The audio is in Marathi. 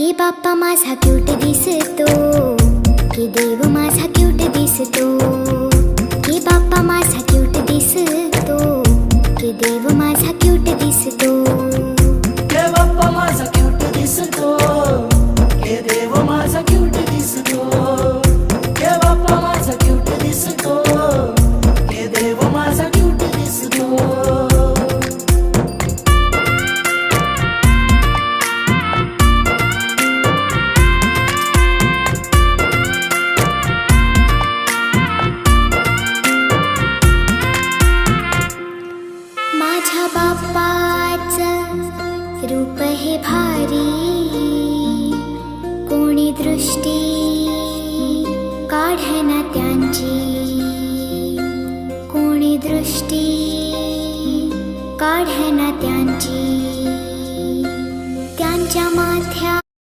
की बाप्पा माझा क्यूट दिसतो, की देव माझा क्यूट दिसतो, की बाप्पा माझा क्यूट दिसतो, की देव माझा क्यूट दिसतो, के बाप्पा माझा क्यूट दिसतो, के देव माझा क्यूट दिसतो, के बाप्पा माझा क्यूट दिसतो, के देव माझा क्यूट दिसतो. माझ्या बाप्पाचं रूप हे भारी, कोणी दृष्टी काढना त्यांची, कोणी दृष्टी काढना त्यांची.